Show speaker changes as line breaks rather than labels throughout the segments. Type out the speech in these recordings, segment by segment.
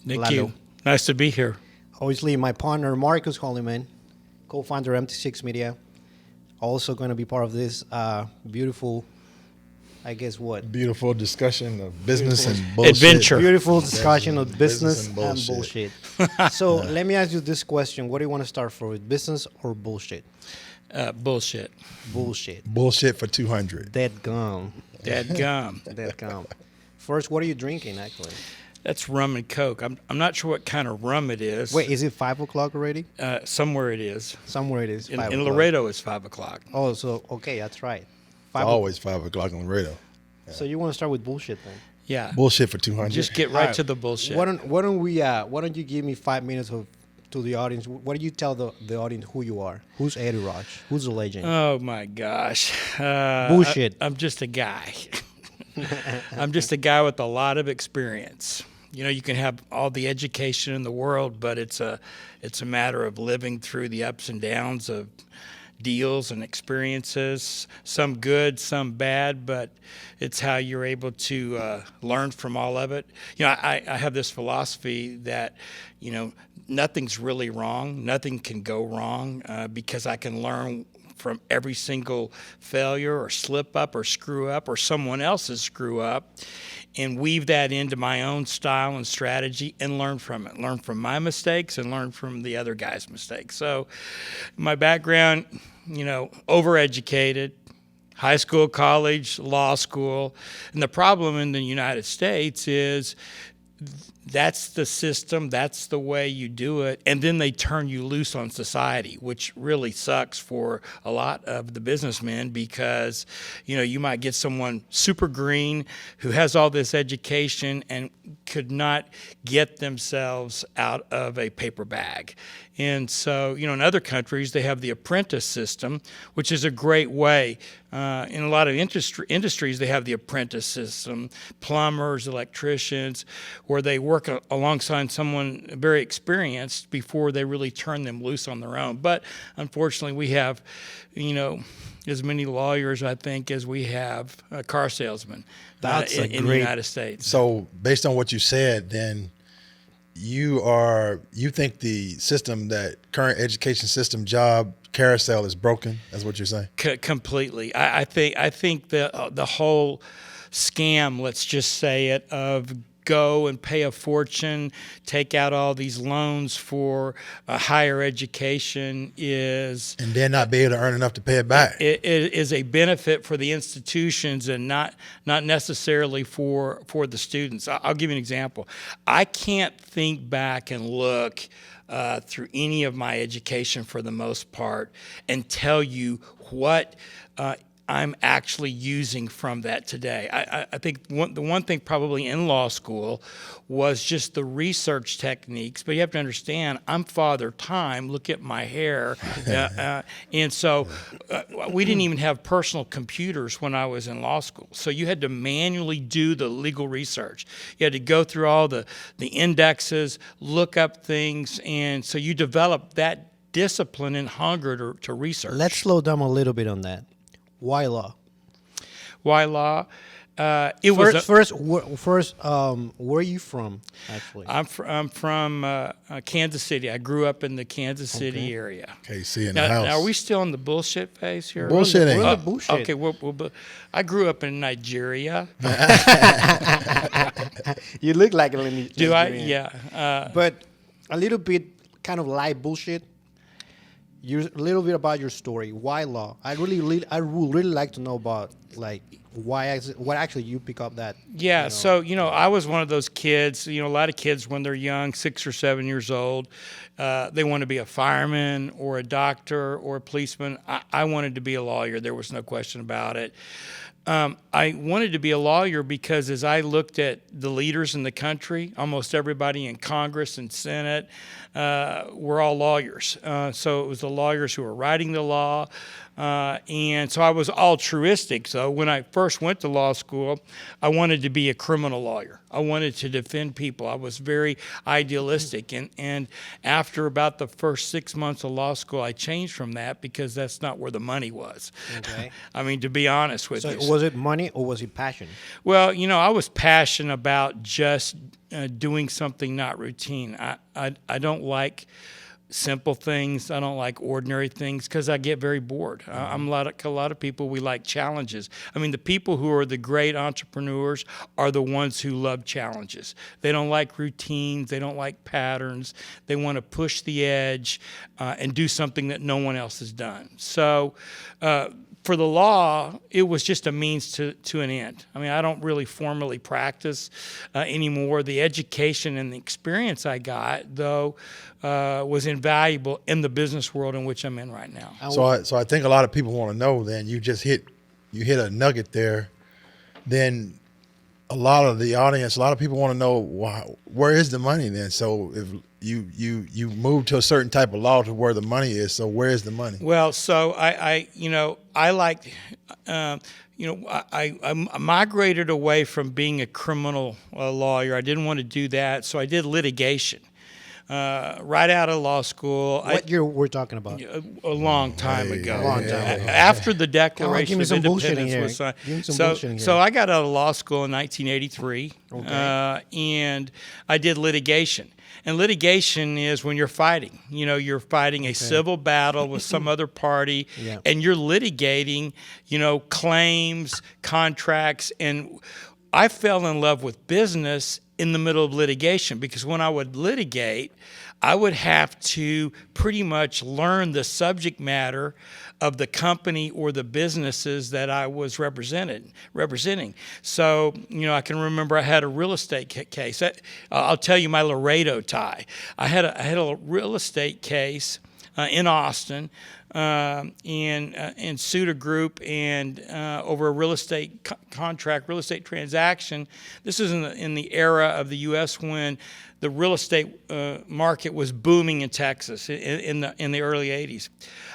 Thank
Lalo.
you. Nice to be here.
Obviously, my partner, Marcus Holliman, co-founder MT6 Media, also going to be part of this beautiful, I guess what?
Beautiful discussion of business
Beautiful
and bullshit.
Adventure.
Beautiful discussion of business
and
and bullshit. So let me ask you this question. What do you want to start for, with business or bullshit?
Bullshit.
Bullshit.
Bullshit for 200.
Dead gum.
Dadgum.
Dead gum. First, what are you drinking, actually?
That's rum and Coke. I'm not sure what kind of rum it is.
Wait, is it 5 o'clock already?
Somewhere it is.
Somewhere it is.
In
5 o'clock.
Laredo, it's 5 o'clock.
Oh, so, okay, that's right.
It's
5
always 5 o'clock on Laredo.
So you want to start with bullshit then?
Yeah.
Bullshit for 200.
Just get right to the bullshit.
Why don't you give me 5 minutes to the audience? Why don't you tell the audience who you are? Who's Edward Roush? Who's the legend?
Oh, my gosh.
Bullshit.
I'm just a guy. I'm just a guy with a lot of experience. You know, you can have all the education in the world, but it's a matter of living through the ups and downs of deals and experiences, some good, some bad, but it's how you're able to learn from all of it. You know, I have this philosophy that, you know, nothing's really wrong. Nothing can go wrong because I can learn from every single failure or slip up or screw up or someone else's screw up and weave that into my own style and strategy and learn from it. Learn from my mistakes and learn from the other guy's mistakes. So my background, you know, overeducated, high school, college, law school. And the problem in the United States is that's the system, that's the way you do it, and then they turn you loose on society, which really sucks for a lot of the businessmen because, you know, you might get someone super green who has all this education and could not get themselves out of a paper bag. And so, you know, in other countries, they have the apprentice system, which is a great way. In a lot of industries, they have the apprentice system, plumbers, electricians, where they work alongside someone very experienced before they really turn them loose on their own. But unfortunately, we have, you know, as many lawyers, I think, as we have car salesmen in the United States.
So based on what you said, then you think the system, that current education system job carousel is broken? That's what you're saying?
Completely. I think the whole scam, let's just say it, of go and pay a fortune, take out all these loans for a higher education is...
And then not be able to earn enough to pay it back.
It is a benefit for the institutions and not necessarily for the students. I'll give you an example. I can't think back and look through any of my education for the most part and tell you what I'm actually using from that today. I think the one thing probably in law school was just the research techniques, but you have to understand, I'm Father Time, look at my hair. And so we didn't even have personal computers when I was in law school. So you had to manually do the legal research. You had to go through all the indexes, look up things, and so you develop that discipline and hunger to research.
Let's slow down a little bit on that. Why law?
Why law? Where are you from, actually? I'm from Kansas City. I grew up in the Kansas City area.
KC in
Now,
the house.
are we still in the bullshit phase here?
Bullshitting.
We're in the bullshit.
Okay, well, I grew up in Nigeria.
You look like a Nigerian.
Do I? Yeah.
But a little bit kind of light bullshit. A little bit about your story. Why law? I would really like to know about like what actually you pick up that.
Yeah,
you know.
so, you know, I was one of those kids, you know, a lot of kids when they're young, 6 or 7 years old, they want to be a fireman or a doctor or a policeman. I wanted to be a lawyer. There was no question about it. I wanted to be a lawyer because as I looked at the leaders in the country, almost everybody in Congress and Senate were all lawyers. So it was the lawyers who were writing the law. And so I was altruistic. So when I first went to law school, I wanted to be a criminal lawyer. I wanted to defend people. I was very idealistic. And after about the first 6 months of law school, I changed from that because that's not where the money was.
Okay.
I mean, to be honest with
So
you.
was it money or was it passion?
Well, I was passionate about just doing something not routine. I don't like simple things. I don't like ordinary things because I get very bored. I'm like a lot of people. We like challenges. I mean, the people who are the great entrepreneurs are the ones who love challenges. They don't like routines. They don't like patterns. They want to push the edge and do something that no one else has done. So for the law, it was just a means to an end. I mean, I don't really formally practice anymore. The education and the experience I got, though, was invaluable in the business world in which I'm in right now.
So I think a lot of people want to know. Then you hit a nugget there. Then a lot of the audience, a lot of people want to know where is the money then. So if you move to a certain type of law to where the money is, so where is the money?
Well, so I migrated away from being a criminal lawyer. I didn't want to do that, so I did litigation. Right out of law school.
What year we're talking about?
A long time ago.
A long time ago.
After the Declaration
give
of
me some bullshitting
Independence
here.
was signed.
Give me some bullshitting here.
So I got out of law school in 1983,
Okay.
and I did litigation. And litigation is when you're fighting. You're fighting a civil battle with some other party,
Yeah.
and you're litigating, claims, contracts. And I fell in love with business in the middle of litigation because when I would litigate, I would have to pretty much learn the subject matter of the company or the businesses that I was representing. So, I can remember I had a real estate case. I'll tell you my Laredo tie. I had a real estate case in Austin, and sued a group and over a real estate contract, real estate transaction. This is in the era of the U.S. when the real estate market was booming in Texas in the early '80s.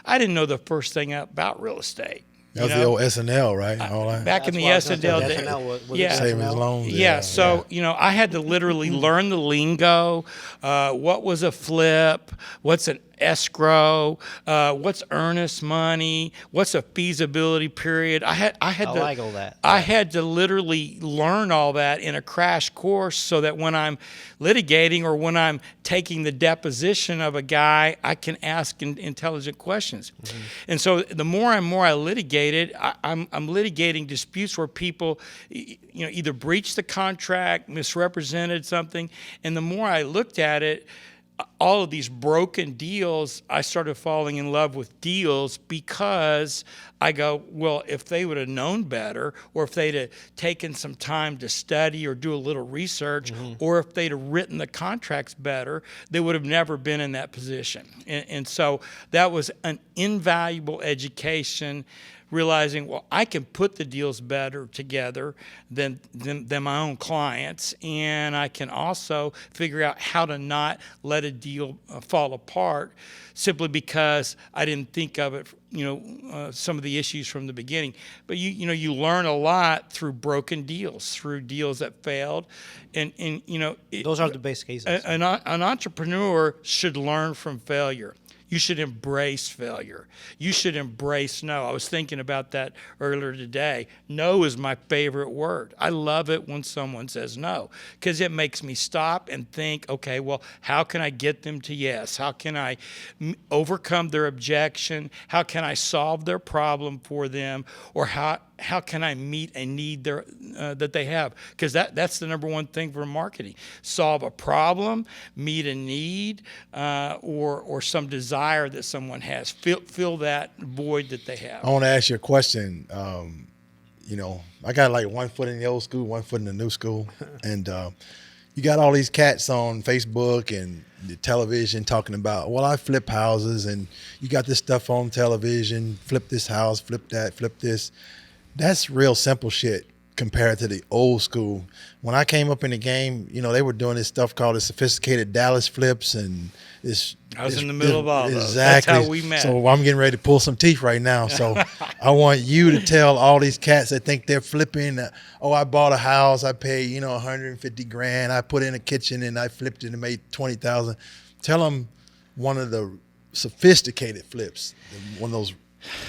I didn't know the first thing about real estate.
That was the old SNL, right? All that.
Back in the
That's
SNL
what-
days.
SNL was
Yeah.
it
Savings
SNL?
loans.
Yeah, so I had to literally learn the lingo. What was a flip? What's an escrow? What's earnest money? What's a feasibility period? I
like all that.
I had to literally learn all that in a crash course so that when I'm litigating or when I'm taking the deposition of a guy, I can ask intelligent questions. Mm-hmm. And so the more and more I litigated, I'm litigating disputes where people either breached the contract, misrepresented something, and the more I looked at it, all of these broken deals, I started falling in love with deals because I go, well, if they would have known better, or if they'd have taken some time to study or do a little research, or if they'd have written the contracts better, they would have never been in that position. And so that was an invaluable education, realizing, well, I can put the deals better together than my own clients, and I can also figure out how to not let a deal fall apart simply because I didn't think of it, some of the issues from the beginning. But you learn a lot through broken deals, through deals that failed, and
Those are the base cases.
an entrepreneur should learn from failure. You should embrace failure. You should embrace no. I was thinking about that earlier today. No is my favorite word. I love it when someone says no because it makes me stop and think, okay, well, how can I get them to yes? How can I overcome their objection? How can I solve their problem for them? Or how can I meet a need that they have? Because that's the number one thing for marketing. Solve a problem, meet a need, or some desire that someone has. Fill that void that they have.
I want to ask you a question. I got like 1 foot in the old school, 1 foot in the new school. And you got all these cats on Facebook and the television talking about, well, I flip houses, and you got this stuff on television, flip this house, flip that, flip this. That's real simple shit compared to the old school. When I came up in the game, they were doing this stuff called the sophisticated Dallas flips and this
I was in the middle of all those.
Exactly.
That's how we met.
So I'm getting ready to pull some teeth right now. So I want you to tell all these cats that think they're flipping. I bought a house. I paid, 150 grand. I put in a kitchen and I flipped it and made 20,000. Tell them one of the sophisticated flips, one of those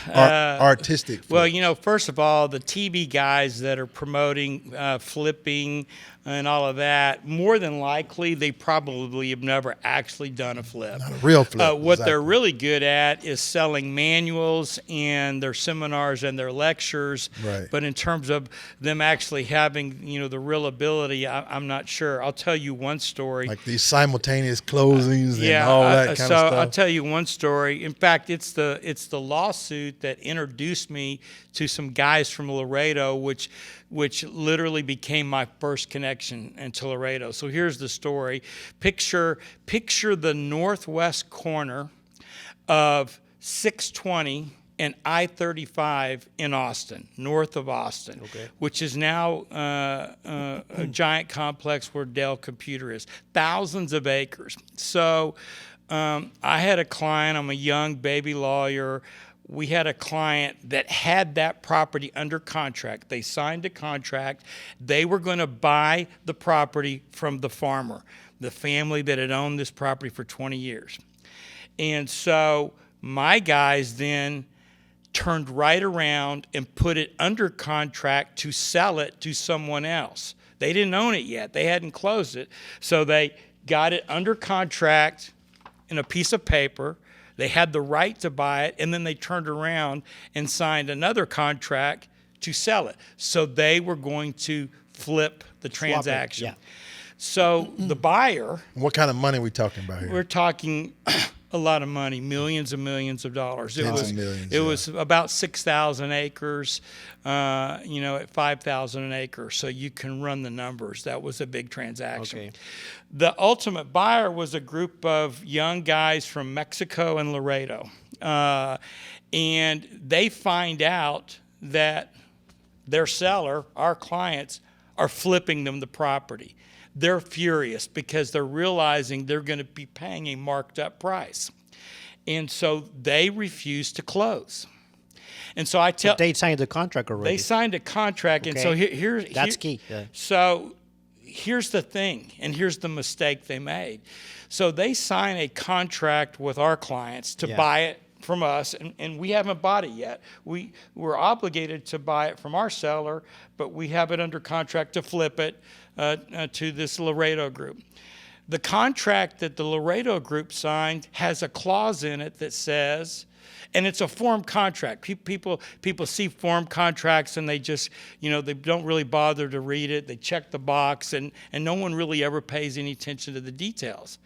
artistic flips.
Well, first of all, the TV guys that are promoting flipping and all of that, more than likely, they probably have never actually done a flip.
Not a real flip.
What they're really good at is selling manuals and their seminars and their lectures.
Right.
But in terms of them actually having, the real ability, I'm not sure. I'll tell you one story.
Like these simultaneous closings and all that kind of stuff.
So I'll tell you one story. In fact, it's the lawsuit that introduced me to some guys from Laredo, which literally became my first connection into Laredo. So here's the story. Picture the northwest corner of 620 and I-35 in Austin, north of Austin, which is now a giant complex where Dell Computer is. Thousands of acres. So I had a client. I'm a young baby lawyer. We had a client that had that property under contract. They signed a contract. They were going to buy the property from the farmer, the family that had owned this property for 20 years. And so my guys then turned right around and put it under contract to sell it to someone else. They didn't own it yet. They hadn't closed it. So they got it under contract in a piece of paper. They had the right to buy it, and then they turned around and signed another contract to sell it. So they were going to flip the transaction.
Yeah.
So the buyer...
What kind of money are we talking about here?
We're talking a lot of money, millions and millions of dollars. It was about 6,000 acres, at 5,000 an acre. So you can run the numbers. That was a big transaction.
Okay.
The ultimate buyer was a group of young guys from Mexico and Laredo. And they find out that their seller, our clients, are flipping them the property. They're furious because they're realizing they're going to be paying a marked up price. And so they refuse to close. And so
But they signed the contract already.
They signed a contract.
Okay.
And so
That's key. Yeah.
So here's the thing, and here's the mistake they made. So they sign a contract with our clients to buy it from us, and we haven't bought it yet. We're obligated to buy it from our seller, but we have it under contract to flip it to this Laredo group. The contract that the Laredo group signed has a clause in it that says, and it's a form contract. People see form contracts and they just, they don't really bother to read it. They check the box, and no one really ever pays any attention to the details.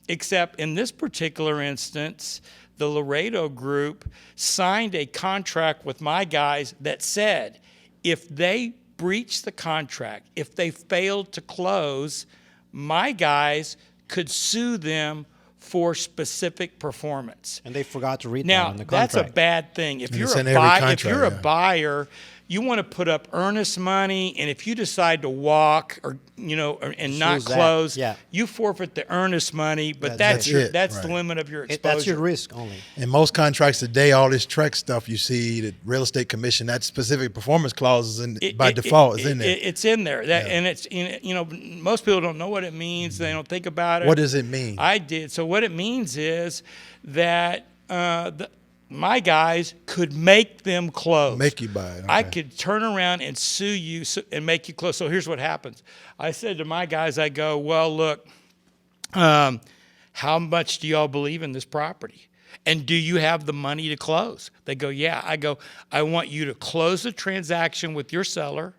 Except in this particular instance, the Laredo group signed a contract with my guys that said if they breached the contract, if they failed to close, my guys could sue them for specific performance.
And they forgot to read
now,
that in the contract.
that's a bad thing. If you're a buyer, you want to put up earnest money, and if you decide to walk or not close, you forfeit the earnest money. But that's the limit of your exposure.
That's your risk only.
In most contracts today, all this Trex stuff you see, the real estate commission, that specific performance clause is by default is in there.
It's in there, and it's most people don't know what it means. They don't think about it.
What does it mean?
I did. So what it means is that my guys could make them close.
Make you buy it. Okay.
I could turn around and sue you and make you close. So here's what happens. I said to my guys, I go, well, look, how much do y'all believe in this property? And do you have the money to close? They go, yeah. I go, I want you to close the transaction with your seller,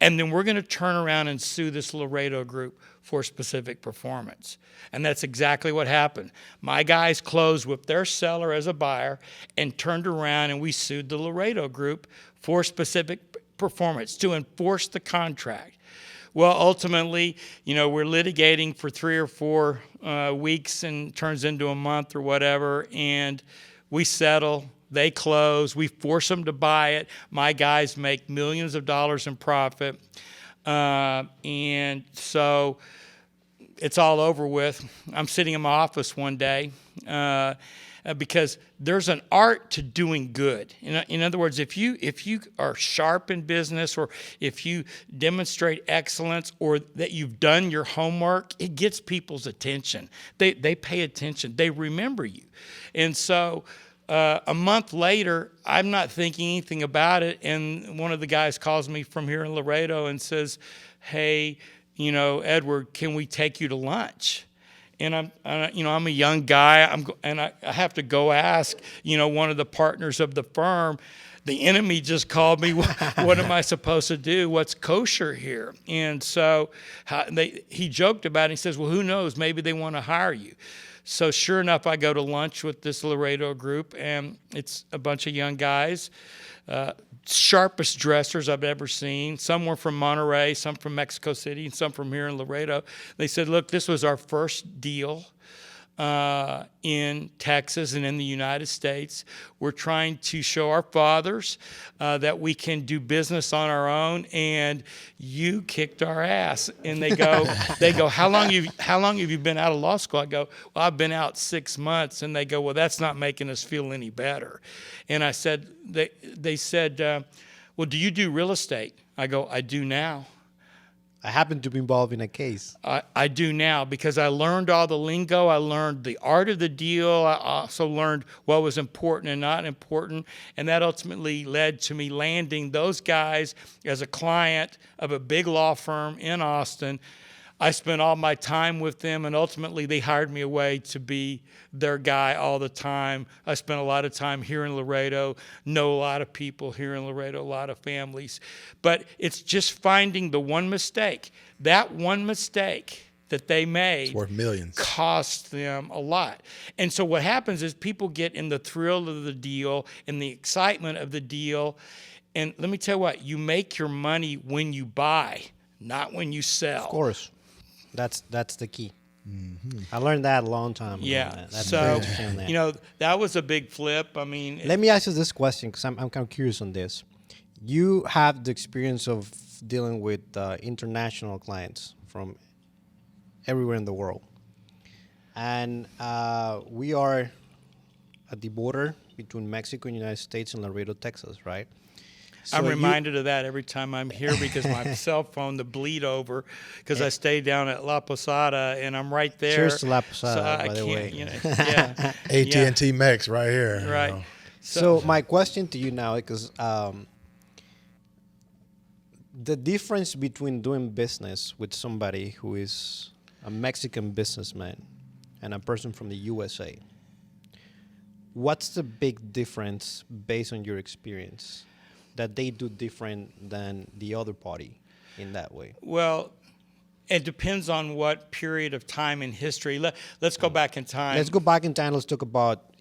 and then we're going to turn around and sue this Laredo group for specific performance. And that's exactly what happened. My guys closed with their seller as a buyer and turned around, and we sued the Laredo group for specific performance to enforce the contract. Well, ultimately, we're litigating for 3 or 4 weeks and turns into a month or whatever, and we settle. They close. We force them to buy it. My guys make millions of dollars in profit. And so it's all over with, I'm sitting in my office one day because there's an art to doing good. In other words, if you are sharp in business, or if you demonstrate excellence, or that you've done your homework, it gets people's attention. They pay attention. They remember you. And so a month later, I'm not thinking anything about it, and one of the guys calls me from here in Laredo and says, "Hey, Edward, can we take you to lunch?" And I'm a young guy, I have to go ask, one of the partners of the firm. The enemy just called me. What am I supposed to do? What's kosher here? And so he joked about it. He says, "Well, who knows? Maybe they want to hire you." So sure enough, I go to lunch with this Laredo group, and it's a bunch of young guys, sharpest dressers I've ever seen. Some were from Monterey, some from Mexico City, and some from here in Laredo. They said, "Look, this was our first deal in Texas and in the United States. We're trying to show our fathers that we can do business on our own, and you kicked our ass." And they go, how long have you been out of law school? I go, "Well, I've been out 6 months." And they go, "Well, that's not making us feel any better." And I said, they said, "Well, do you do real estate?" I go, "I do now."
I happen to be involved in a case.
I do now, because I learned all the lingo. I learned the art of the deal. I also learned what was important and not important. And that ultimately led to me landing those guys as a client of a big law firm in Austin. I spent all my time with them, and ultimately they hired me away to be their guy all the time. I spent a lot of time here in Laredo, know a lot of people here in Laredo, a lot of families. But it's just finding the one mistake. That one mistake that they made,
it's worth millions,
cost them a lot. And so what happens is people get in the thrill of the deal and the excitement of the deal. And let me tell you what, you make your money when you buy, not when you sell.
Of course. That's the key. Mm-hmm. I learned that a long time ago.
Yeah.
That's
So,
very interesting.
that was a big flip. I mean,
let me ask you this question, because I'm kind of curious on this. You have the experience of dealing with international clients from everywhere in the world. And we are at the border between Mexico and the United States and Laredo, Texas, right? So
I'm reminded of that every time I'm here, because my cell phone, the bleed over, because I stay down at La Posada, and I'm right there.
Cheers to La Posada,
so
by the way.
Yeah.
AT&T Max right here.
Right.
So my question to you now, because the difference between doing business with somebody who is a Mexican businessman and a person from the USA, what's the big difference based on your experience that they do different than the other party in that way?
Well, it depends on what period of time in history. Let's go back in time.
Let's go back in time. Let's talk about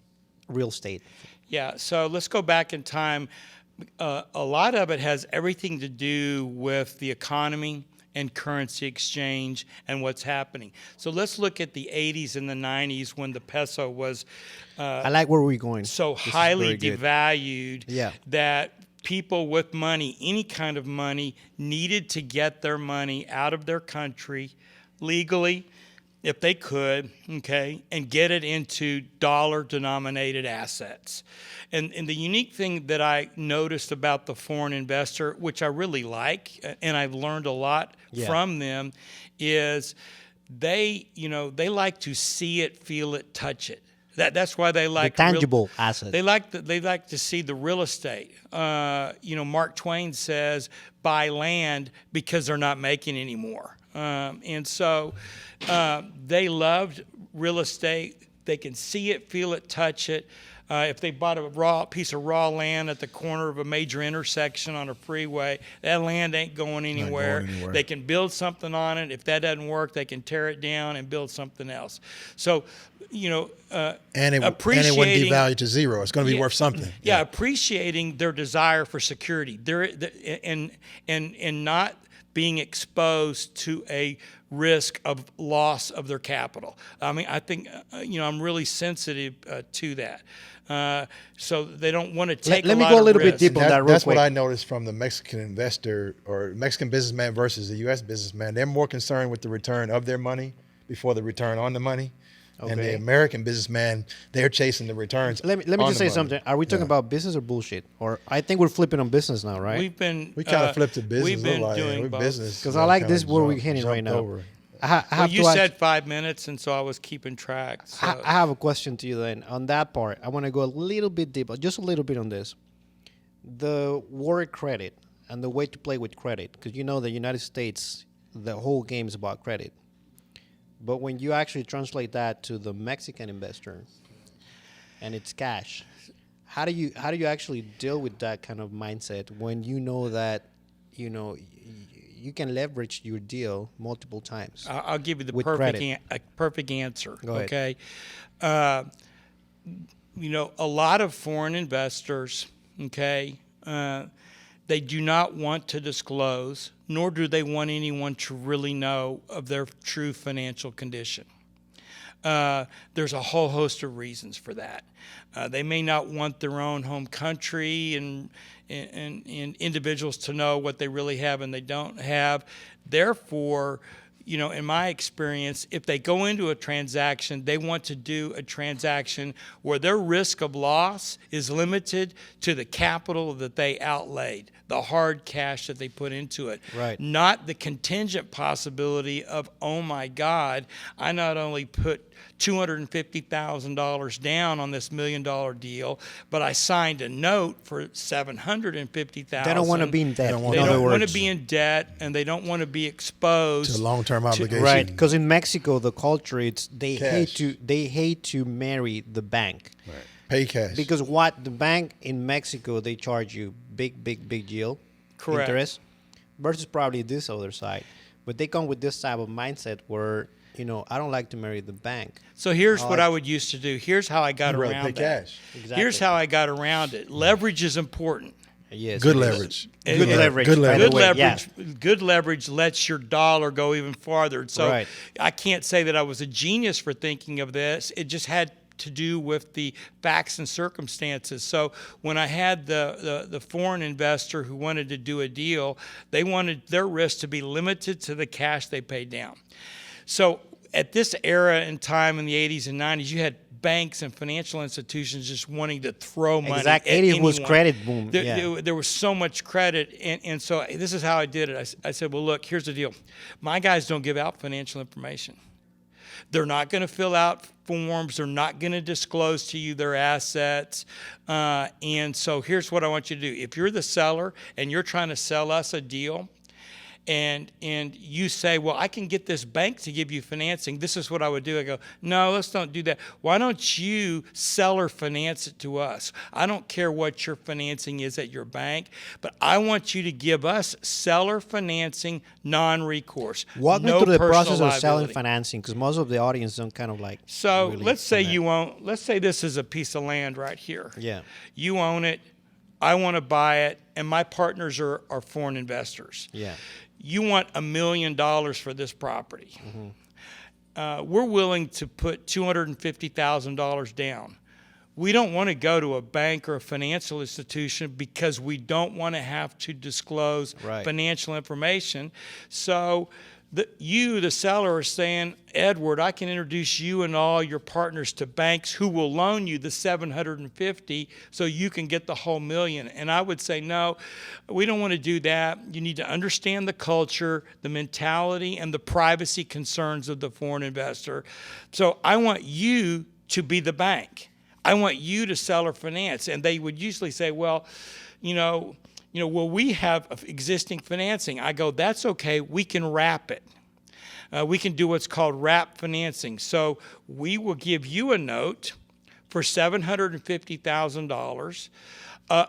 real estate.
Yeah, so let's go back in time. A lot of it has everything to do with the economy and currency exchange and what's happening. So let's look at the 80s and the 90s, when the peso was
I like where we're going.
so
This is
highly
very good.
devalued that people with money, any kind of money, needed to get their money out of their country legally, if they could, okay, and get it into dollar-denominated assets. And the unique thing that I noticed about the foreign investor, which I really like, and I've learned a lot from them, is they like to see it, feel it, touch it. That's why they like
the tangible assets.
They like to see the real estate. Mark Twain says, "Buy land because they're not making any more." And so they loved real estate. They can see it, feel it, touch it. If they bought a piece of raw land at the corner of a major intersection on a freeway, that land ain't going anywhere. They can build something on it. If that doesn't work, they can tear it down and build something else. So,
and it wouldn't devalue to zero. It's going to be worth something.
Yeah, appreciating their desire for security, and not being exposed to a risk of loss of their capital. I mean, I think I'm really sensitive to that. So they don't want to take.
Let me go a little bit deeper on that real quick.
That's what I noticed from the Mexican investor or Mexican businessman versus the U.S. businessman. They're more concerned with the return of their money before the return on the money. And the
Okay.
American businessman, they're chasing the returns.
Let me
on
just
the
say
money.
something. Are we talking about business or bullshit? Or I think we're flipping on business now, right?
We've been
We kind of flipped to business.
We've been
look like,
doing
we
both.
business.
Because I like
kinda
this where we're
jumped-
heading right
jumped
now.
over.
I have
Well, you
to
said 5 minutes, and so I was keeping track. So.
I have a question to you then. On that part, I want to go a little bit deeper, just a little bit on this. The word credit and the way to play with credit, because you know the United States, the whole game is about credit. But when you actually translate that to the Mexican investor, and it's cash, how do you actually deal with that kind of mindset when you know that you can leverage your deal multiple times?
I'll give you the
With
perfect
credit.
perfect answer.
Go ahead.
Okay, a lot of foreign investors, okay, they do not want to disclose, nor do they want anyone to really know of their true financial condition. There's a whole host of reasons for that. They may not want their own home country and individuals to know what they really have and they don't have. Therefore, in my experience, if they go into a transaction, they want to do a transaction where their risk of loss is limited to the capital that they outlaid, the hard cash that they put into it.
Right.
Not the contingent possibility of, oh my God, I not only put $250,000 down on this $1 million deal, but I signed a note for $750,000.
They don't want to be in debt.
They don't
in
want
They
other
don't want
words.
to be in debt, and they don't want to be exposed
To long-term obligation.
Right, because in Mexico, the culture it's they
Cash.
hate to marry the bank
Right. Pay cash.
because what the bank in Mexico they charge you big yield
Correct.
interest versus probably this other side, but they come with this type of mindset where I don't like to marry the bank.
So here's what I would used to do. Here's how I got
You'd rather
around
pay
that.
cash.
Exactly.
Here's how I got around it. Leverage is important.
Yes,
Good
it is.
leverage.
And-
Good
and-
leverage.
Good
by the
Good
way,
leverage.
yeah.
Good leverage lets your dollar go even farther. So
Right.
I can't say that I was a genius for thinking of this. It just had to do with the facts and circumstances. So when I had the foreign investor who wanted to do a deal, they wanted their risk to be limited to the cash they paid down. So at this era in time in the 80s and 90s, you had banks and financial institutions just wanting to throw money
Exactly.
at
80s was
anyone.
credit boom.
There was so much credit, and so this is how I did it. I said, well, look, here's the deal. My guys don't give out financial information. They're not going to fill out forms. They're not going to disclose to you their assets. And so here's what I want you to do. If you're the seller and you're trying to sell us a deal, and you say, well, I can get this bank to give you financing, this is what I would do. I go, no, let's don't do that. Why don't you seller finance it to us? I don't care what your financing is at your bank, but I want you to give us seller financing, non-recourse.
Walk me
no
through the
personal
process of selling
liability.
financing because most of the audience don't kind of like.
So
really
let's say
connect.
let's say this is a piece of land right here.
Yeah.
You own it. I want to buy it, and my partners are foreign investors.
Yeah.
You want $1 million for this property. We're willing to put $250,000 down. We don't want to go to a bank or a financial institution because we don't want to have to disclose
Right.
financial information. So the seller, are saying, Edward, I can introduce you and all your partners to banks who will loan you the $750 so you can get the whole $1 million. And I would say, no, we don't want to do that. You need to understand the culture, the mentality, and the privacy concerns of the foreign investor. So I want you to be the bank. I want you to seller finance. And they would usually say, well, well, we have existing financing. I go, that's okay. We can wrap it. We can do what's called wrap financing. So we will give you a note for $750,000.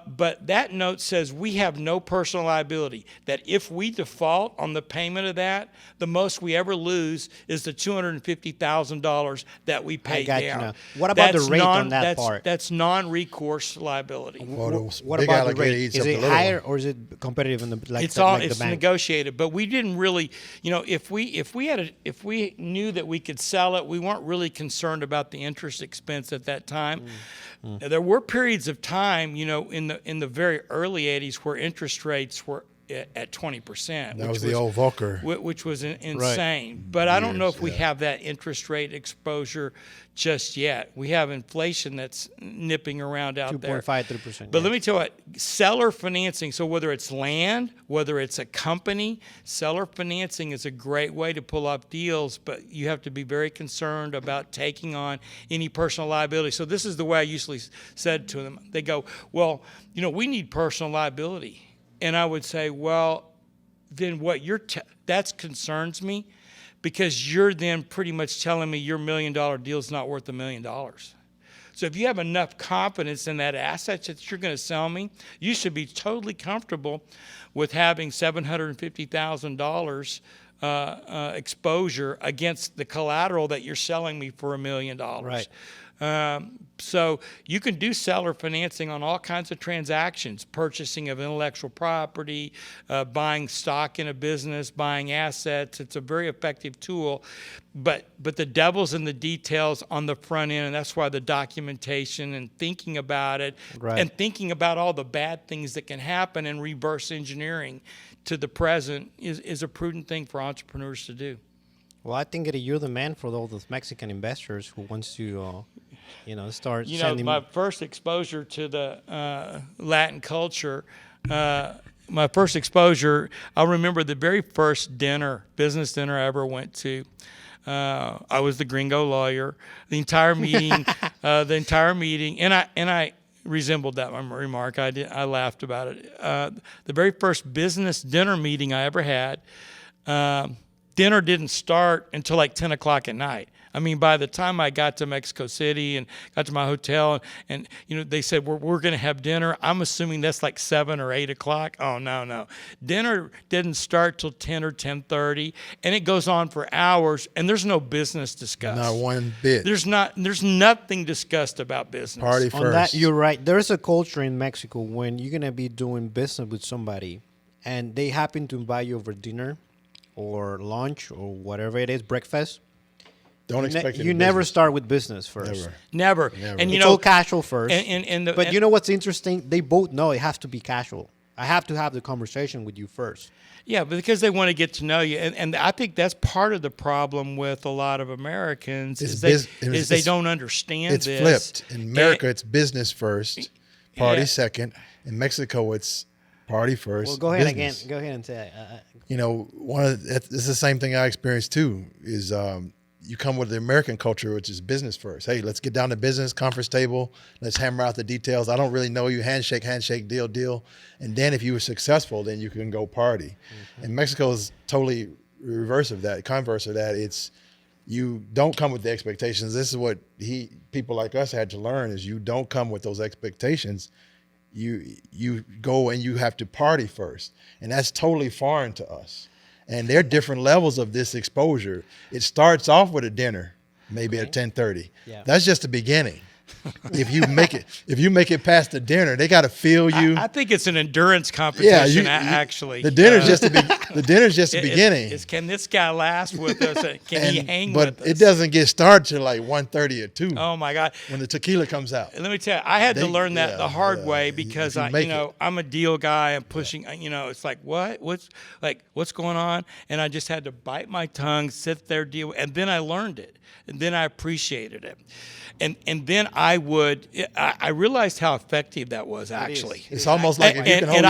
But that note says we have no personal liability, that if we default on the payment of that, the most we ever lose is the $250,000 that we paid
got you
down.
now. What about the rate on that part?
That's non-recourse liability.
Well, the
What
big
about the
alligator
rate?
eats
Is
up
it
the little
higher
one.
or is it competitive in the like
It's
the,
all
like the
it's
bank?
negotiated, but we didn't really, if we knew that we could sell it, we weren't really concerned about the interest expense at that time. There were periods of time, in the very early 80s where interest rates were at 20%.
That was the old Volcker.
Which was insane. But I don't know if we have that interest rate exposure just yet. We have inflation that's nipping around out there.
2.5, 3%.
But let me tell you what, seller financing, so whether it's land, whether it's a company, seller financing is a great way to pull off deals, but you have to be very concerned about taking on any personal liability. So this is the way I usually said to them. They go, well, we need personal liability. And I would say, well, then what that concerns me, because you're then pretty much telling me your $1 million deal is not worth $1 million. So if you have enough confidence in that asset that you're going to sell me, you should be totally comfortable with having $750,000 exposure against the collateral that you're selling me for $1 million.
Right.
So you can do seller financing on all kinds of transactions, purchasing of intellectual property, buying stock in a business, buying assets. It's a very effective tool, but the devil's in the details on the front end, and that's why the documentation and thinking about it and thinking about all the bad things that can happen and reverse engineering to the present is a prudent thing for entrepreneurs to do.
Well, I think that you're the man for all those Mexican investors who wants to, start sending.
My first exposure to the Latin culture, I remember the very first business dinner I ever went to. I was the gringo lawyer. The entire meeting, and I resembled that remark. I laughed about it. The very first business dinner meeting I ever had. Dinner didn't start until like 10 o'clock at night. I mean, by the time I got to Mexico City and got to my hotel, and they said, we're going to have dinner. I'm assuming that's like 7 or 8 o'clock. Oh, no. Dinner didn't start till 10 or 10:30, and it goes on for hours, and there's no business discussed.
Not one bit.
There's nothing discussed about business.
Party first.
On that, you're right. There's a culture in Mexico when you're going to be doing business with somebody, and they happen to invite you over dinner or lunch or whatever it is, breakfast.
Don't expect it.
You never start with business first.
Never. And
it's all casual first.
But
you know what's interesting? They both know it has to be casual. I have to have the conversation with you first.
Yeah, but because they want to get to know you, and I think that's part of the problem with a lot of Americans they don't understand
it's
this.
It's flipped. In America, it's business first, party second. In Mexico, it's party first.
Well, go ahead
business.
again. Go ahead and say.
It's the same thing I experienced too. Is you come with the American culture, which is business first. Hey, let's get down to business, conference table. Let's hammer out the details. I don't really know you. Handshake, deal. And then if you were successful, then you can go party. Mm-hmm. And Mexico is totally converse of that. It's you don't come with the expectations. This is what people like us had to learn: is you don't come with those expectations. You go and you have to party first, and that's totally foreign to us. And there are different levels of this exposure. It starts off with a dinner, maybe at 10:30. Yeah. That's just the beginning. If you make it past the dinner, they got to feel you.
I think it's an endurance competition. Actually,
the dinner's just the beginning.
Can this guy last with us? Can he hang with us?
But it doesn't get started till like 1:30 or 2.
Oh my God!
When the tequila comes out.
Let me tell you, I had to learn that the hard way because I'm a deal guy. I'm pushing. It's like what's going on, and I just had to bite my tongue, sit there, deal, and then I learned it, and then I appreciated it. And then I realized how effective that was actually.
It's almost like if you can hold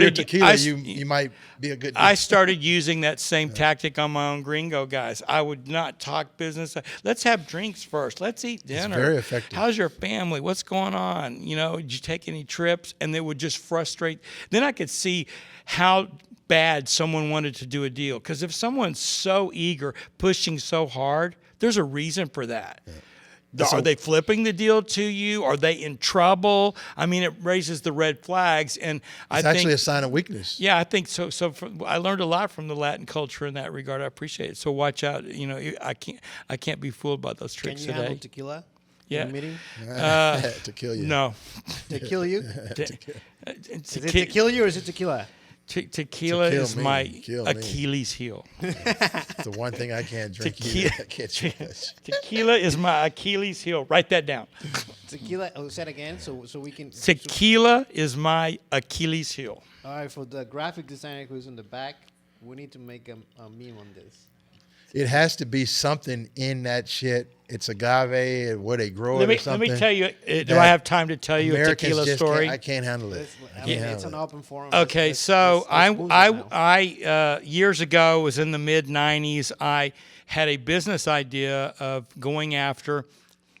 your tequila, you might be a good deal.
I started using that same tactic on my own gringo guys. I would not talk business. Let's have drinks first. Let's eat dinner.
It's very effective.
How's your family? What's going on? Did you take any trips? And they would just frustrate. Then I could see how bad someone wanted to do a deal. Because if someone's so eager, pushing so hard, there's a reason for that. Yeah. Are they flipping the deal to you? Are they in trouble? I mean, it raises the red flags, and
it's actually a sign of weakness.
Yeah, I think so. I learned a lot from the Latin culture in that regard. I appreciate it. So watch out. I can't be fooled by those tricks today.
Can you handle tequila?
Yeah.
In a meeting?
To kill you.
No.
To kill you?
Is
it to kill you or is it tequila?
Tequila is
me.
my
Kill me.
Achilles heel.
It's the one thing I can't drink.
Tequila.
I can't drink that shit.
Tequila is my Achilles heel. Write that down.
Tequila. Oh, say it again, so we can.
Tequila is my Achilles heel.
All right, for the graphic designer who's in the back, we need to make a meme on this.
It has to be something in that shit. It's agave, where they grow it or
Let
something.
me tell you. Do I have time to tell you a
Americans
tequila
just
story?
I can't handle it.
It's an open forum.
Okay, I years ago was in the mid '90s. I had a business idea of going after,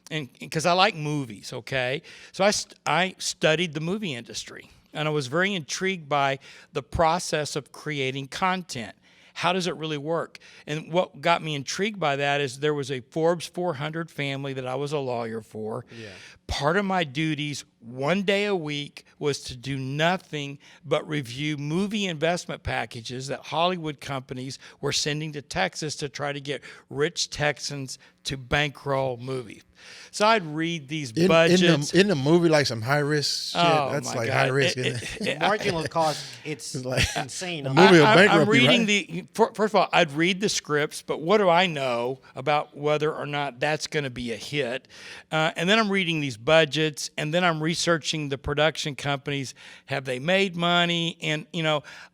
and because I like movies. Okay, so I studied the movie industry, and I was very intrigued by the process of creating content. How does it really work? And what got me intrigued by that is there was a Forbes 400 family that I was a lawyer for. Yeah. Part of my duties one day a week was to do nothing but review movie investment packages that Hollywood companies were sending to Texas to try to get rich Texans to bankroll movies. So I'd read these budgets.
In the movie, like some high risk shit.
Oh,
That's
my
like
God.
high risk.
The marginal cost, it's
like
insane.
a movie of bankruptcy,
I'm reading
right?
first of all, I'd read the scripts, but what do I know about whether or not that's going to be a hit? And then I'm reading these budgets, and then I'm researching the production companies. Have they made money? And,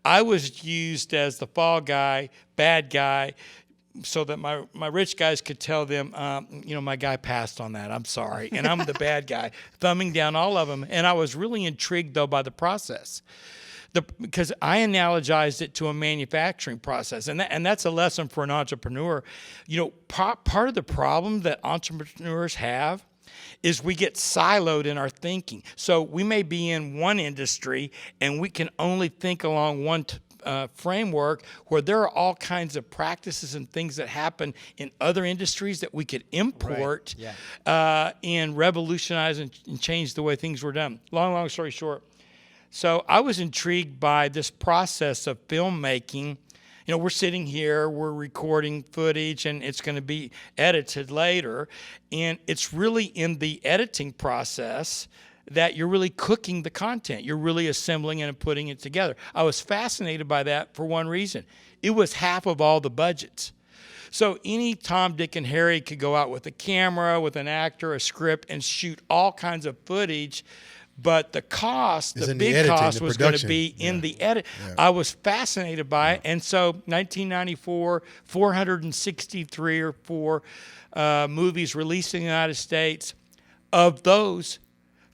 I was used as the fall guy, bad guy, so that my rich guys could tell them, my guy passed on that. I'm sorry. And I'm the bad guy, thumbing down all of them. And I was really intrigued, though, by the process. Because I analogized it to a manufacturing process. And that's a lesson for an entrepreneur. Part of the problem that entrepreneurs have is we get siloed in our thinking. So we may be in one industry and we can only think along one framework where there are all kinds of practices and things that happen in other industries that we could import and revolutionize and change the way things were done. Long story short. So I was intrigued by this process of filmmaking. We're sitting here, we're recording footage, and it's going to be edited later. And it's really in the editing process that you're really cooking the content. You're really assembling it and putting it together. I was fascinated by that for one reason. It was half of all the budgets. So any Tom, Dick, and Harry could go out with a camera, with an actor, a script, and shoot all kinds of footage. But the cost, the big cost was going to be in the edit. Yeah. I was fascinated by it. And so 1994, 463 or 4 movies released in the United States. Of those,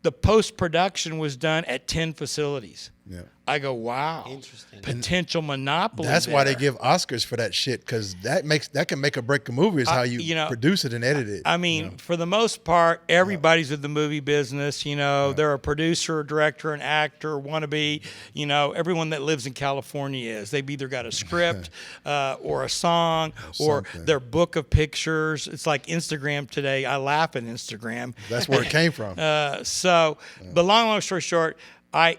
the post-production was done at 10 facilities. Yeah. I go, wow. Interesting. Potential monopoly.
That's why they give Oscars for that shit, because that can make or break a movie is how you produce it and edit it.
I mean, for the most part, everybody's in the movie business. They're a producer, director, an actor, wannabe. Everyone that lives in California is. They've either got a script or a song or their book of pictures. It's like Instagram today. I laugh at Instagram.
That's where it came from.
But long story short, I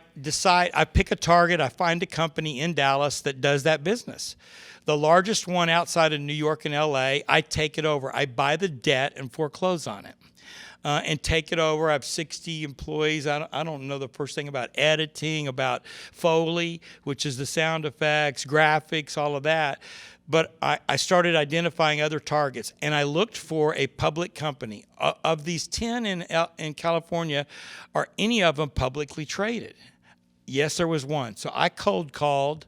pick a target, I find a company in Dallas that does that business. The largest one outside of New York and LA, I take it over. I buy the debt and foreclose on it and take it over. I have 60 employees. I don't know the first thing about editing, about Foley, which is the sound effects, graphics, all of that. But I started identifying other targets, and I looked for a public company. Of these 10 in California, are any of them publicly traded? Yes, there was one. So I cold called.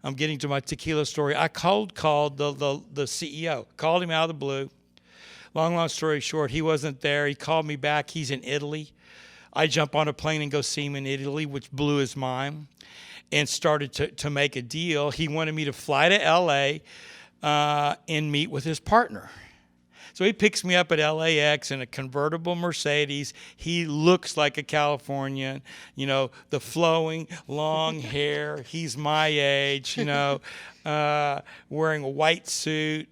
I'm getting to my tequila story. I cold called the CEO, called him out of the blue. Long story short, he wasn't there. He called me back. He's in Italy. I jump on a plane and go see him in Italy, which blew his mind, and started to make a deal. He wanted me to fly to L.A. And meet with his partner. So he picks me up at LAX in a convertible Mercedes. He looks like a Californian, the flowing, long hair. He's my age, wearing a white suit,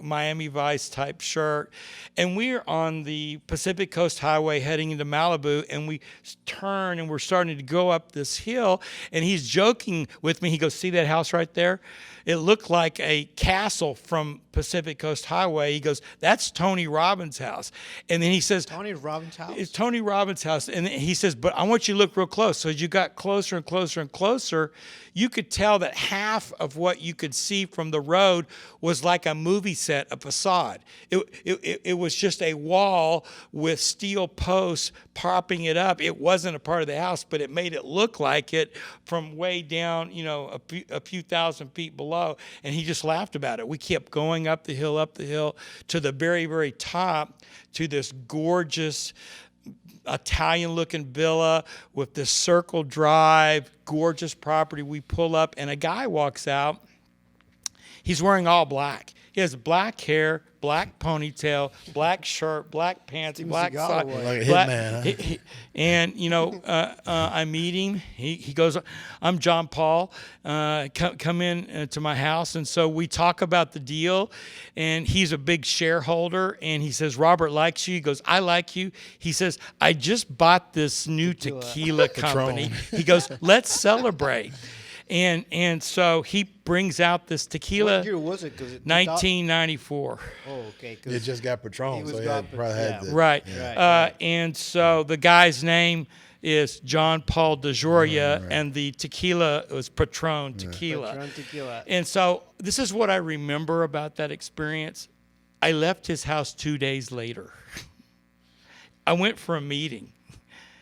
Miami Vice type shirt. And we're on the Pacific Coast Highway heading into Malibu, and we turn and we're starting to go up this hill. And he's joking with me. He goes, "See that house right there? It looked like a castle from Pacific Coast Highway." He goes, "That's Tony Robbins' house." And then he says,
Tony Robbins' house?
It's Tony Robbins' house. And he says, "But I want you to look real close." So as you got closer and closer and closer, you could tell that half of what you could see from the road was like a movie set, a facade. It was just a wall with steel posts propping it up. It wasn't a part of the house, but it made it look like it from way down, a few thousand feet below. And he just laughed about it. We kept going up the hill to the very, very top, to this gorgeous Italian-looking villa with this circle drive, gorgeous property. We pull up, and a guy walks out. He's wearing all black. He has black hair, black ponytail, black shirt, black pants, black socks.
Like a hitman, huh?
And, I meet him. He goes, "I'm John Paul. Come in to my house." And so we talk about the deal. And he's a big shareholder. And he says, "Robert likes you." He goes, "I like you." He says, "I just bought this new tequila company." He goes, "Let's celebrate." And so he brings out this tequila.
What year was it?
1994.
Oh, okay.
It just got Patron, so probably had the,
Right.
Right.
And so the guy's name is John Paul DeJoria, and the tequila was Patron tequila.
Patron tequila.
And so this is what I remember about that experience. I left his house 2 days later. I went for a meeting,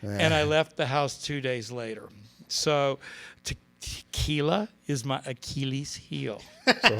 and I left the house 2 days later. So tequila is my Achilles heel.
So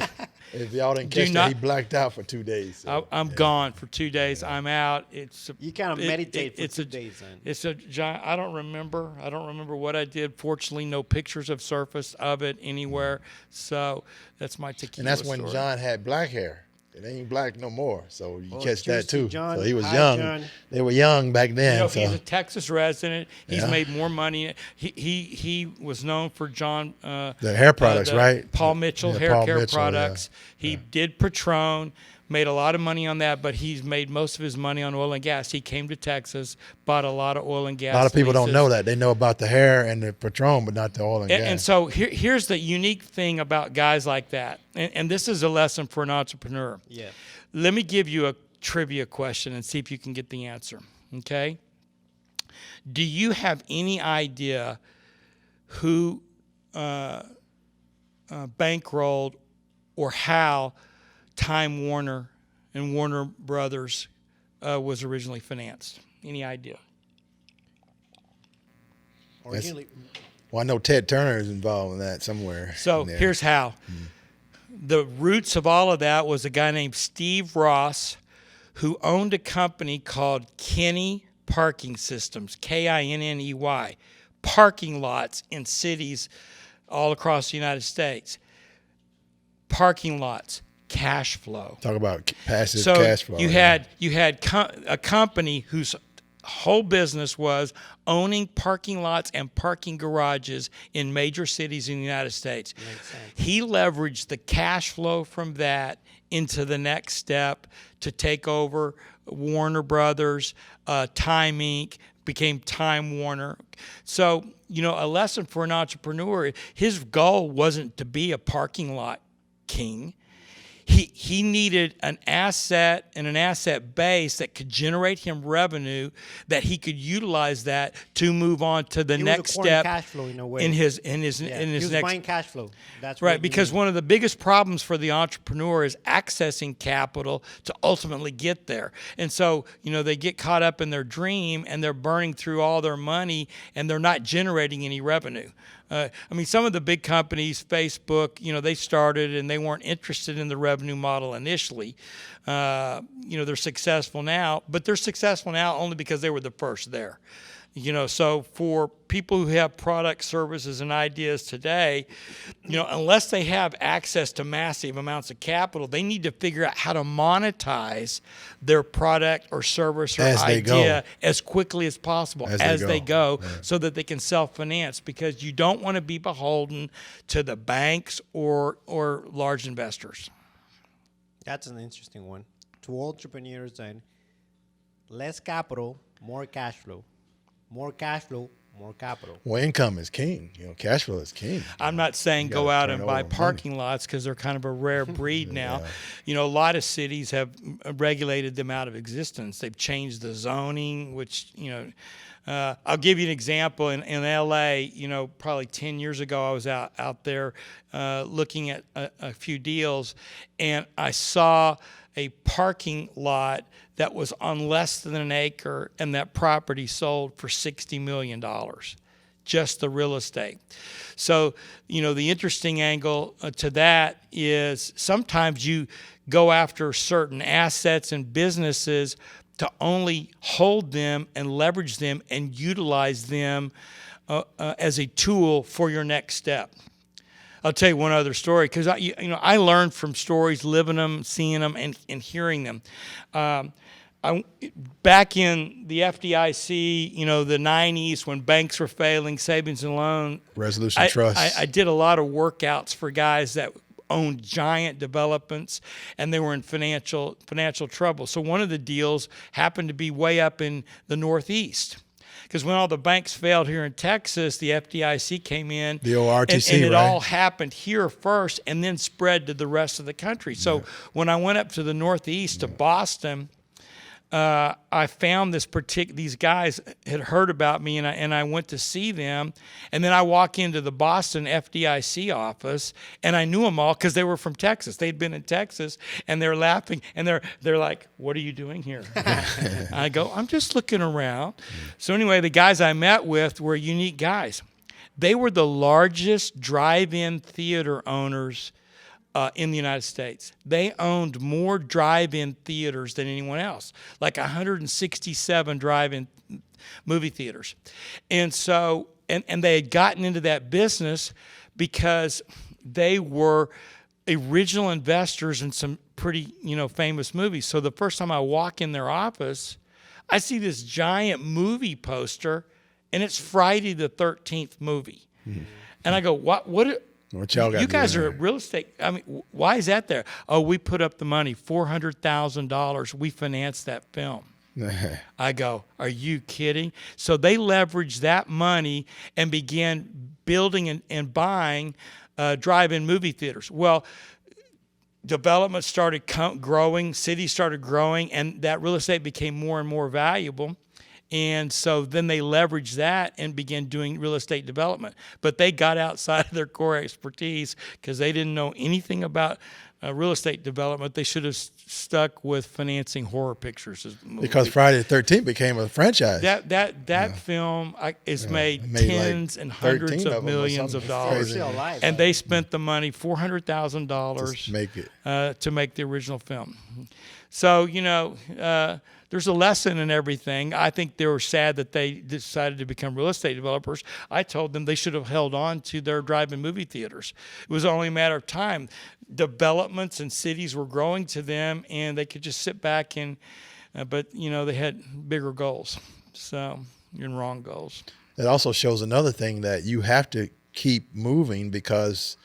if y'all didn't catch that, he blacked out for 2 days. So,
I'm gone for 2 days. I'm out.
You kind of meditate for 2 days then.
It's a giant. I don't remember what I did. Fortunately, no pictures have surfaced of it anywhere. So that's my tequila.
And that's when
story.
John had black hair. It ain't black no more, so you catch
cheers
that too.
to John.
So he was
Hi,
young.
John.
They were young back then. So
he's a Texas resident. He's made more money. He was known for John.
The hair products, right?
Paul Mitchell hair
Paul
care
Mitchell,
products. He did Patron. Made a lot of money on that, but he's made most of his money on oil and gas. He came to Texas, bought a lot of oil and gas.
A lot of people
leases.
don't know that. They know about the hair and the Patron, but not the oil and gas.
And so here's the unique thing about guys like that, and this is a lesson for an entrepreneur.
Yeah.
Let me give you a trivia question and see if you can get the answer, okay? Do you have any idea who bankrolled or how Time Warner and Warner Brothers was originally financed? Any idea?
Originally,
Well, I know Ted Turner is involved in that somewhere.
So here's how. The roots of all of that was a guy named Steve Ross, who owned a company called Kinney Parking Systems, Kinney, parking lots in cities all across the United States. Parking lots, cash flow.
Talk about passive
So
cash flow.
you had a company whose whole business was owning parking lots and parking garages in major cities in the United States.
Makes sense.
He leveraged the cash flow from that into the next step to take over Warner Brothers, Time Inc., became Time Warner. So, a lesson for an entrepreneur, his goal wasn't to be a parking lot king. He needed an asset and an asset base that could generate him revenue, that he could utilize that to move on to the next step
cash flow in a way.
in his
he was
next
buying cash flow. That's
right,
what
because one of the biggest problems for the entrepreneur is accessing capital to ultimately get there. And so, they get caught up in their dream and they're burning through all their money and they're not generating any revenue. Some of the big companies, Facebook, they started and they weren't interested in the revenue model initially. They're successful now, but they're successful now only because they were the first there. So for people who have products, services, and ideas today, unless they have access to massive amounts of capital, they need to figure out how to monetize their product or service or idea as quickly as possible as they go, so that they can self-finance, because you don't want to be beholden to the banks or large investors.
That's an interesting one. To all entrepreneurs, then, less capital, more cash flow. More cash flow, more capital.
Well, income is king. Cash flow is king.
I'm not saying go out and buy parking lots, because they're kind of a rare breed now. A lot of cities have regulated them out of existence. They've changed the zoning, which, I'll give you an example. In L.A., probably 10 years ago, I was out there looking at a few deals, and I saw a parking lot that was on less than an acre, and that property sold for $60 million, just the real estate. So, the interesting angle to that is sometimes you go after certain assets and businesses to only hold them and leverage them and utilize them as a tool for your next step. I'll tell you one other story, because I learned from stories, living them, seeing them, and hearing them. Back in the FDIC, the 90s, when banks were failing, savings and loan,
resolution trust.
I did a lot of workouts for guys that owned giant developments, and they were in financial trouble. So one of the deals happened to be way up in the Northeast. Because when all the banks failed here in Texas, the FDIC came in.
The old RTC,
and it all happened here first and then spread to the rest of the country. So when I went up to the Northeast to Boston, I found these guys had heard about me, and I went to see them. And then I walk into the Boston FDIC office, and I knew them all because they were from Texas. They'd been in Texas, and they're laughing, and they're like, "What are you doing here?" I go, "I'm just looking around." So anyway, the guys I met with were unique guys. They were the largest drive-in theater owners in the United States. They owned more drive-in theaters than anyone else, like 167 drive-in movie theaters. And so, and they had gotten into that business because they were original investors in some pretty, famous movies. So the first time I walk in their office, I see this giant movie poster, and it's Friday the 13th movie. Mm-hmm. And I go, what y'all got? You guys are real estate. I mean, why is that there? Oh, we put up the money, $400,000. We financed that film. I go, are you kidding? So they leveraged that money and began building and buying drive-in movie theaters. Well, development started growing, cities started growing, and that real estate became more and more valuable. And so then they leveraged that and began doing real estate development. But they got outside of their core expertise because they didn't know anything about real estate development. They should have stuck with financing horror pictures.
Because Friday the 13th became a franchise.
That film is made tens and hundreds of millions of dollars. And they spent the money, $400,000 to make the original film. So, there's a lesson in everything. I think they were sad that they decided to become real estate developers. I told them they should have held on to their drive-in movie theaters. It was only a matter of time. Developments and cities were growing to them, and they could just sit back but they had bigger goals. So you're in wrong goals.
It also shows another thing, that you have to keep moving, because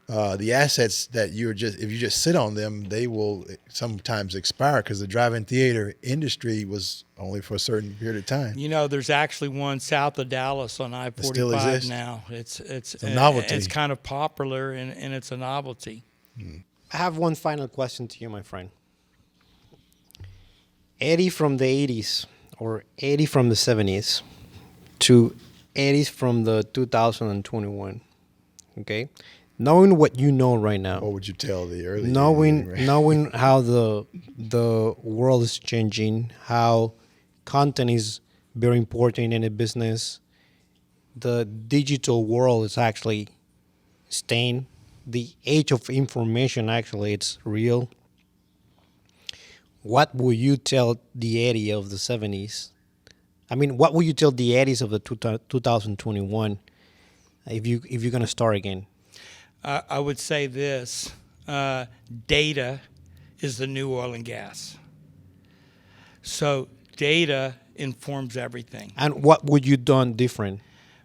the assets that if you just sit on them, they will sometimes expire, because the drive-in theater industry was only for a certain period of time.
There's actually one south of Dallas on I-45 now. It's
a novelty.
It's kind of popular, and it's a novelty.
I have one final question to you, my friend. Eddie from the 80s or Eddie from the 70s to Eddie from the 2021, okay? Knowing what you know right now.
What would you tell the early?
Knowing how the world is changing, how content is very important in a business. The digital world is actually staying. The age of information, actually, it's real. What would you tell the Eddie of the 70s I mean, what would you tell the Eddies of the 2021 if you're going to start again?
I would say this: data is the new oil and gas. So data informs everything.
And what would you done different?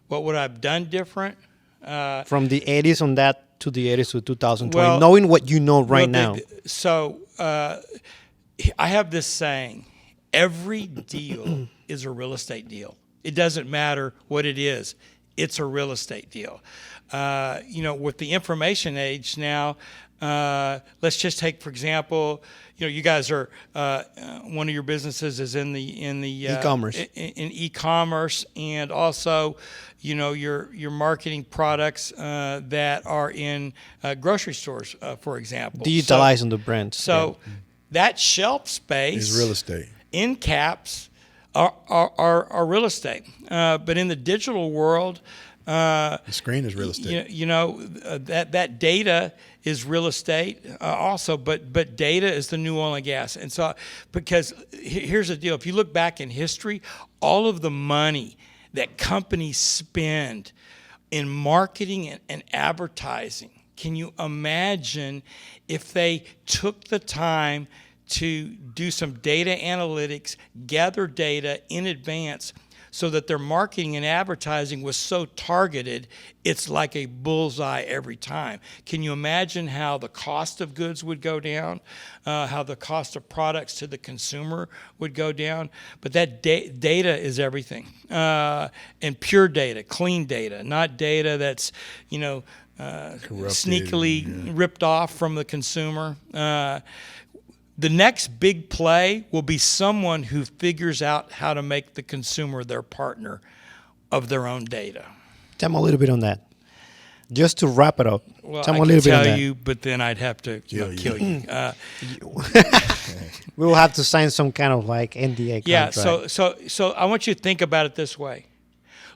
What would I have done different?
From the 80s on that to the 80s to 2020,
Well,
knowing what you know right now.
I have this saying: every deal is a real estate deal. It doesn't matter what it is; it's a real estate deal. With the information age now, let's just take, for example, you guys are one of your businesses is in the
E-commerce.
in e-commerce, and also, your marketing products that are in grocery stores, for example.
Digitalizing the brands.
So that shelf space
It's real estate.
in caps are real estate. But in the digital world,
The screen is real estate.
that data is real estate also, but data is the new oil and gas. And so, because here's the deal: if you look back in history, all of the money that companies spend in marketing and advertising, can you imagine if they took the time to do some data analytics, gather data in advance, so that their marketing and advertising was so targeted, it's like a bullseye every time? Can you imagine how the cost of goods would go down, how the cost of products to the consumer would go down? But that data is everything, and pure data, clean data, not data that's, sneakily ripped off from the consumer. The next big play will be someone who figures out how to make the consumer their partner of their own data.
Tell me a little bit on that. Just to wrap it up.
Well,
tell me
I
a
can
little bit on
tell
that.
you, but then I'd have to kill you.
We will have to sign some kind of like NDA
Yeah.
contract.
So I want you to think about it this way.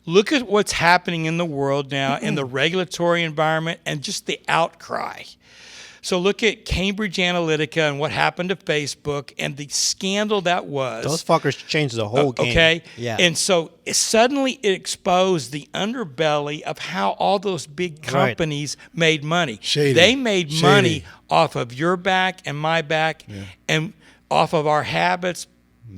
Look at what's happening in the world now in the regulatory environment and just the outcry. So look at Cambridge Analytica and what happened to Facebook and the scandal that was.
Those fuckers changed the whole game.
Okay?
Yeah.
And so suddenly it exposed the underbelly of how all those big companies made money.
Shady.
They made
Shady.
money off of your back and my back, and off of our habits,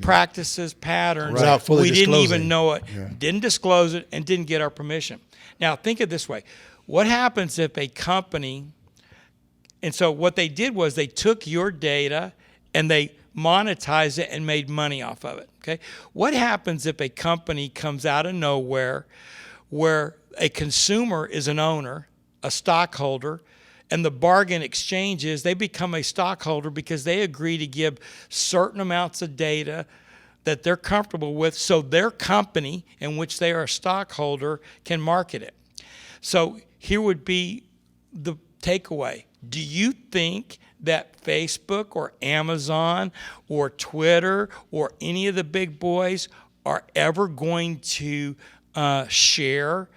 practices, patterns.
Without fully
We didn't
disclosing.
even know it,
Yeah.
didn't disclose it, and didn't get our permission. Now think of it this way. What happens if a company... And so what they did was they took your data and they monetized it and made money off of it. Okay. What happens if a company comes out of nowhere where a consumer is an owner, a stockholder, and the bargain exchange is they become a stockholder because they agree to give certain amounts of data that they're comfortable with so their company in which they are a stockholder can market it. So here would be the takeaway. Do you think that Facebook or Amazon or Twitter or any of the big boys are ever going to share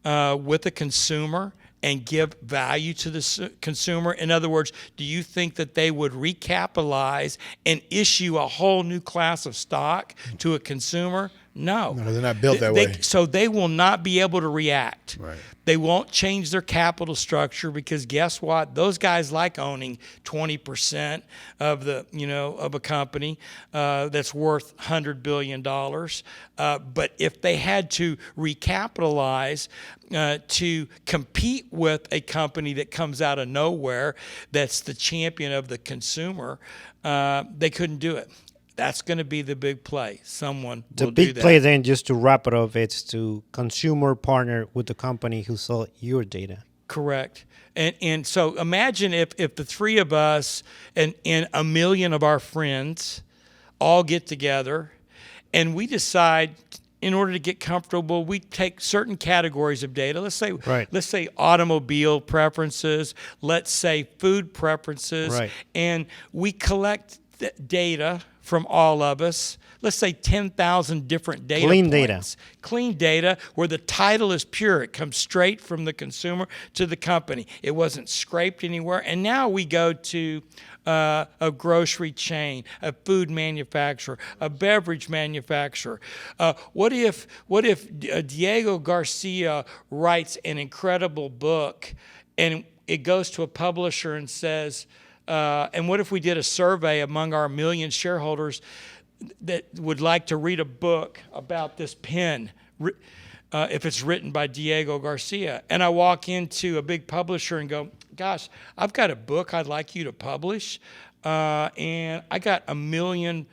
with the consumer and give value to the consumer? In other words, do you think that they would recapitalize and issue a whole new class of stock to a consumer? No.
No, they're not built that way.
So they will not be able to react.
Right.
They won't change their capital structure because guess what? Those guys like owning 20% of of a company that's worth $100 billion. But if they had to recapitalize to compete with a company that comes out of nowhere, that's the champion of the consumer, they couldn't do it. That's going to be the big play. Someone
The
will do
big
that.
play then, just to wrap it up, it's to consumer partner with the company who sell your data.
Correct. And so imagine if the three of us and a million of our friends all get together and we decide, in order to get comfortable, we take certain categories of data. Let's say automobile preferences. Let's say food preferences.
Right.
And we collect data from all of us. Let's say 10,000 different data
Clean
points.
data.
Clean data where the title is pure. It comes straight from the consumer to the company. It wasn't scraped anywhere. And now we go to a grocery chain, a food manufacturer, a beverage manufacturer. What if Diego Garcia writes an incredible book and it goes to a publisher and says, and what if we did a survey among our 1 million shareholders that would like to read a book about this pen, if it's written by Diego Garcia? And I walk into a big publisher and go, gosh, I've got a book I'd like you to publish. And I got 1 million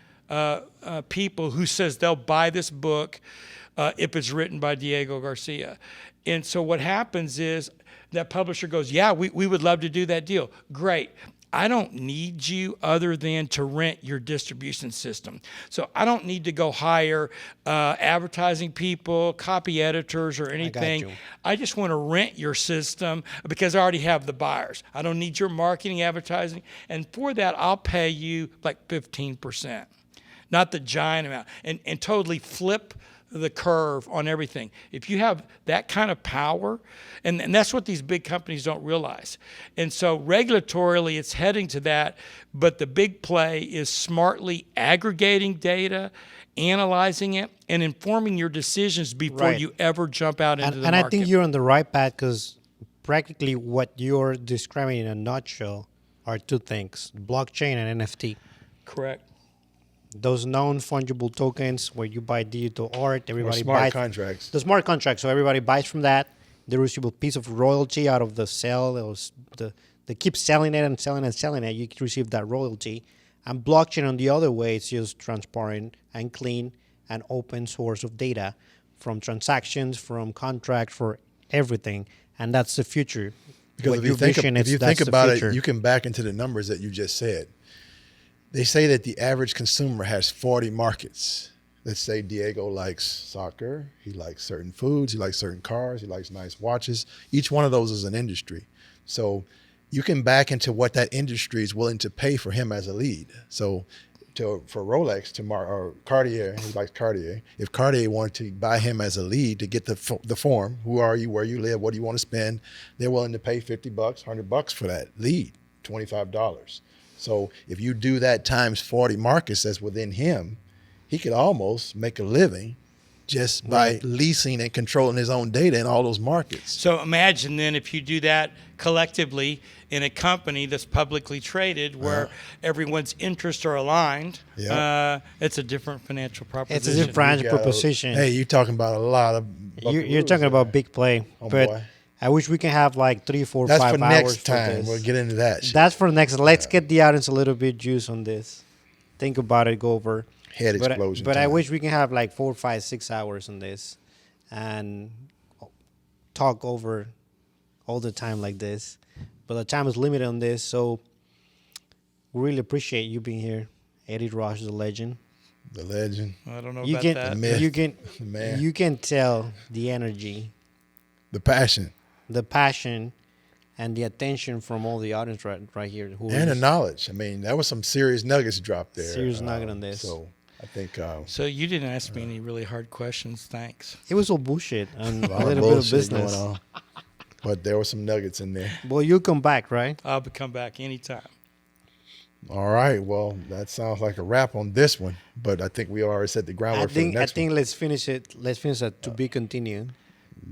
people who says they'll buy this book if it's written by Diego Garcia. And so what happens is that publisher goes, yeah, we would love to do that deal. Great. I don't need you other than to rent your distribution system. So I don't need to go hire advertising people, copy editors, or anything. I just want to rent your system because I already have the buyers. I don't need your marketing, advertising. And for that, I'll pay you like 15%, not the giant amount, and totally flip the curve on everything. If you have that kind of power, and that's what these big companies don't realize. And so regulatorily, it's heading to that, but the big play is smartly aggregating data, analyzing it, and informing your decisions before you ever jump out into the market.
And I think you're on the right path because practically what you're describing in a nutshell are two things, blockchain and NFT.
Correct.
Those non-fungible tokens where you buy digital art, everybody
smart
buys
contracts.
The smart contracts, so everybody buys from that. They receive a piece of royalty out of the sale. They keep selling it and selling and selling it. You receive that royalty. And blockchain, on the other way, it's just transparent and clean and open source of data from transactions, from contracts, for everything. And that's the future.
Because if you think about it, you can back into the numbers that you just said. They say that the average consumer has 40 markets. Let's say Diego likes soccer, he likes certain foods, he likes certain cars, he likes nice watches. Each one of those is an industry. So you can back into what that industry is willing to pay for him as a lead. So for Rolex, or Cartier, he likes Cartier. If Cartier wanted to buy him as a lead to get the form, who are you, where you live, what do you want to spend, they're willing to pay $50, $100 for that lead, $25. So if you do that times 40 markets that's within him, he could almost make a living just by leasing and controlling his own data in all those markets.
So imagine then if you do that collectively in a company that's publicly traded where everyone's interests are aligned, it's a different financial proposition.
It's a different financial proposition.
Hey, you're talking about a lot of...
You're talking about big play. But I wish we can have like 3, 4, 5 hours.
That's for next time. We'll get into that shit.
That's for next. Let's get the audience a little bit juice on this. Think about it. Go over.
Head explosion.
But I wish we can have like 4, 5, 6 hours on this, and talk over all the time like this. But the time is limited on this, so we really appreciate you being here, Edward Roush, the legend.
The legend.
I don't know about that.
The myth.
You can tell the energy,
the passion,
and the attention from all the audience right here.
And the knowledge. I mean, that was some serious nuggets dropped there.
Serious nugget on this.
So I think...
so you didn't ask me any really hard questions. Thanks.
It was all bullshit and a
little
bit of business.
Going on. But there were some nuggets in there.
Well, you'll come back, right?
I'll come back anytime.
All right. Well, that sounds like a wrap on this one. But I think we already set the groundwork for the next one.
I think let's finish it. Let's finish it to be continued.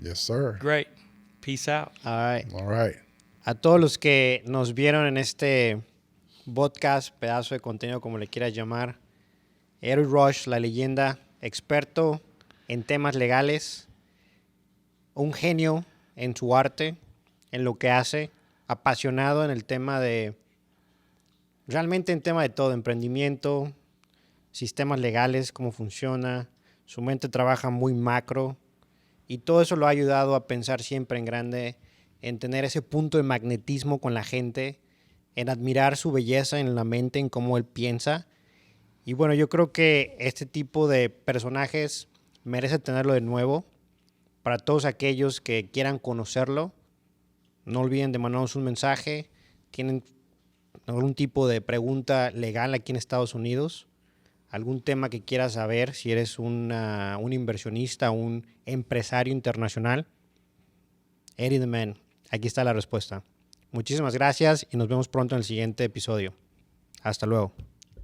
Yes, sir.
Great. Peace out.
All right.
All right.
A todos los que nos vieron en este podcast, pedazo de contenido, como le quieras llamar, Edward Roush, la leyenda, experto en temas legales, un genio en su arte, en lo que hace, apasionado en el tema de, realmente en tema de todo, emprendimiento, sistemas legales, cómo funciona, su mente trabaja muy macro y todo eso lo ha ayudado a pensar siempre en grande, en tener ese punto de magnetismo con la gente, en admirar su belleza en la mente, en cómo él piensa. Y bueno, yo creo que este tipo de personajes merece tenerlo de nuevo. Para todos aquellos que quieran conocerlo, no olviden de mandarnos un mensaje. Tienen algún tipo de pregunta legal aquí en Estados Unidos, algún tema que quieras saber, si eres un inversionista, un empresario internacional, Eddie the Man, aquí está la respuesta. Muchísimas gracias y nos vemos pronto en el siguiente episodio. Hasta luego.